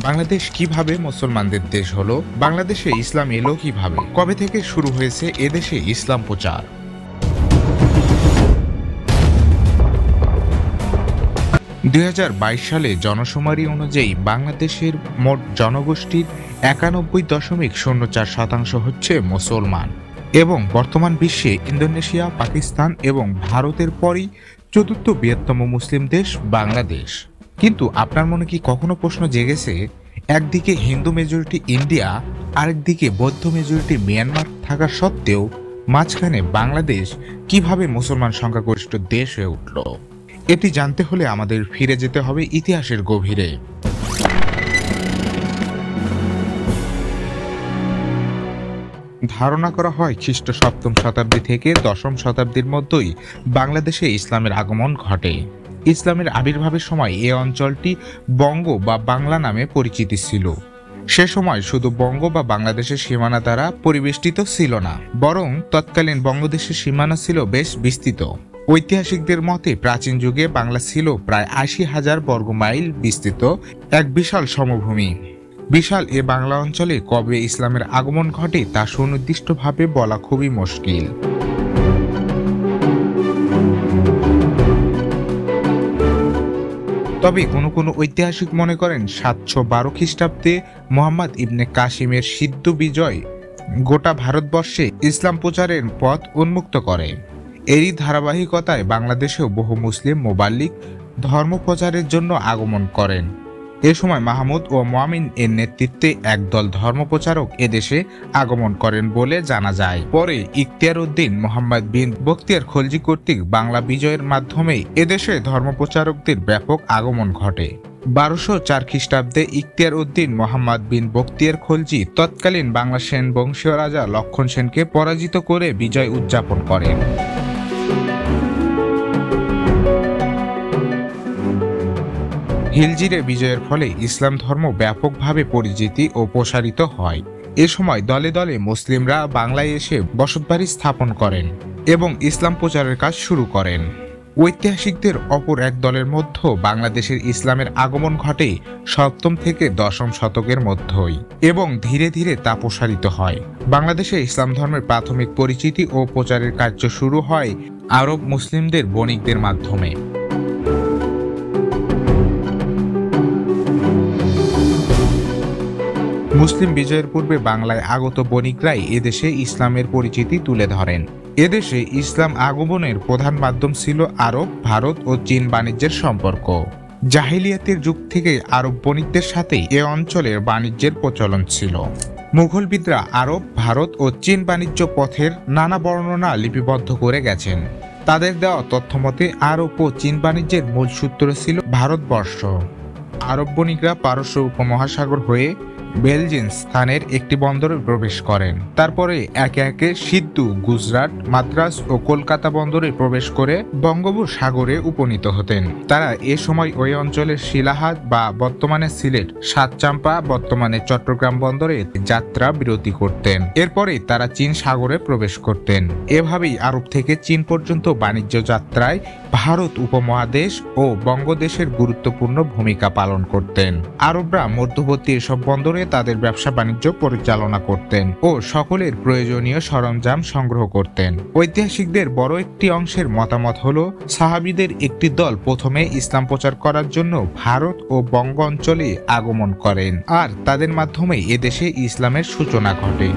বাংলাদেশ কিভাবে মুসলমানদের দেশ হলো? বাংলাদেশে ইসলাম এলো কিভাবে? কবে থেকে শুরু হয়েছে এদেশে ইসলাম প্রচার? 2022 সালে জনশুমারি অনুযায়ী বাংলাদেশের মোট জনগোষ্ঠীর 91.04% হচ্ছে মুসলমান এবং বর্তমান বিশ্বে ইন্দোনেশিয়া, পাকিস্তান এবং ভারতের পরই চতুর্থ বৃহত্তম মুসলিম দেশ বাংলাদেশ। কিন্তু আপনার মনে কি কখনো প্রশ্ন জেগেছে, একদিকে হিন্দু মেজরিটি ইন্ডিয়া, আরেকদিকে বৌদ্ধ মেজরিটি মিয়ানমার থাকা সত্ত্বেও মাঝখানে বাংলাদেশ কিভাবে মুসলমান সংখ্যাগরিষ্ঠ দেশ হয়ে উঠল? এটি জানতে হলে আমাদের ফিরে যেতে হবে ইতিহাসের গভীরে। ধারণা করা হয় খ্রিস্ট 7ম শতাব্দী থেকে 10ম শতাব্দীর মধ্যেই বাংলাদেশে ইসলামের আগমন ঘটে। ইসলামের আবির্ভাবের সময় এ অঞ্চলটি বঙ্গ বা বাংলা নামে পরিচিতি ছিল। সে সময় শুধু বঙ্গ বা বাংলাদেশের সীমানা দ্বারা পরিবেষ্টিত ছিল না, বরং তৎকালীন বঙ্গদেশের সীমানা ছিল বেশ বিস্তৃত। ঐতিহাসিকদের মতে প্রাচীন যুগে বাংলা ছিল প্রায় 80,000 বর্গমাইল বিস্তৃত এক বিশাল সমভূমি। বিশাল এ বাংলা অঞ্চলে কবে ইসলামের আগমন ঘটে তা সুনির্দিষ্টভাবে বলা খুবই মুশকিল। তবে কোনো ঐতিহাসিক মনে করেন 712 খ্রিস্টাব্দে মুহাম্মদ ইবনে কাসিমের সিদ্ধ বিজয় গোটা ভারতবর্ষে ইসলাম প্রচারের পথ উন্মুক্ত করে। এরই ধারাবাহিকতায় বাংলাদেশেও বহু মুসলিম মুবাল্লিগ ধর্ম প্রচারের জন্য আগমন করেন। এ সময় মাহমুদ ও মুআমিন এর নেতৃত্বে একদল ধর্মপ্রচারক এদেশে আগমন করেন বলে জানা যায়। পরে ইখতিয়ার উদ্দিন মুহাম্মদ বিন বখতিয়ার খলজি কর্তৃক বাংলা বিজয়ের মাধ্যমে এদেশে ধর্মপ্রচারকদের ব্যাপক আগমন ঘটে। 1204 খ্রিস্টাব্দে ইখতিয়ার উদ্দিন মুহাম্মদ বিন বখতিয়ার খলজি তৎকালীন বাংলা সেন বংশীয় রাজা লক্ষণ সেনকে পরাজিত করে বিজয় উদযাপন করেন। হিলজিরে বিজয়ের ফলে ইসলাম ধর্ম ব্যাপকভাবে পরিচিতি ও প্রসারিত হয়। এ সময় দলে দলে মুসলিমরা বাংলায় এসে বসতবাড়ি স্থাপন করেন এবং ইসলাম প্রচারের কাজ শুরু করেন। ঐতিহাসিকদের অপর এক দলের মধ্যে বাংলাদেশের ইসলামের আগমন ঘটে 7ম থেকে 10ম শতকের মধ্যেই এবং ধীরে ধীরে তা প্রসারিত হয়। বাংলাদেশে ইসলাম ধর্মের প্রাথমিক পরিচিতি ও প্রচারের কার্য শুরু হয় আরব মুসলিমদের বণিকদের মাধ্যমে। মুসলিম বিজয়ের পূর্বে বাংলায় আগত বণিকরাই এদেশে ইসলামের পরিচিতি তুলে ধরেন। এদেশে ইসলাম আগমনের প্রধান মাধ্যম ছিল আরব, ভারত ও চীন বাণিজ্যের সম্পর্ক। জাহিলিয়াতের যুগ থেকে আরব বণিকদের সাথে এ অঞ্চলের বাণিজ্যের প্রচলন ছিল। মুঘলবিদরা আরব, ভারত ও চীন বাণিজ্য পথের নানা বর্ণনা লিপিবদ্ধ করে গেছেন। তাদের দেওয়া তথ্যমতে আরব ও চীন বাণিজ্যের মূল সূত্র ছিল ভারতবর্ষ। আরব বণিকরা পারস্য উপমহাসাগর হয়ে বেলজিন স্থানের একটি বন্দরে প্রবেশ করেন। তারপরে একে একে সিন্ধু, গুজরাট, মাদ্রাজ ও কলকাতা বন্দরে প্রবেশ করে বঙ্গোপসাগরে উপনীত হতেন। তারা এ সময় ওই অঞ্চলের শিলাহাট বা বর্তমানে সিলেট, সাতচাম্পা বর্তমানে চট্টগ্রাম বন্দরে যাত্রা বিরতি করতেন। এরপরে তারা চীন সাগরে প্রবেশ করতেন। এভাবেই আরব থেকে চীন পর্যন্ত বাণিজ্য যাত্রায় ভারত উপমহাদেশ ও বঙ্গদেশের গুরুত্বপূর্ণ ভূমিকা পালন করতেন। আরবরা মধ্যবর্তী এসব বন্দরে তাদের ব্যবসা বাণিজ্য পরিচালনা করতেন ও সকলের প্রয়োজনীয় সরঞ্জাম সংগ্রহ করতেন। ঐতিহাসিকদের বড় একটি অংশের মতামত হলো, সাহাবীদের একটি দল প্রথমে ইসলাম প্রচার করার জন্য ভারত ও বঙ্গ অঞ্চলে আগমন করেন আর তাদের মাধ্যমে এদেশে ইসলামের সূচনা ঘটে।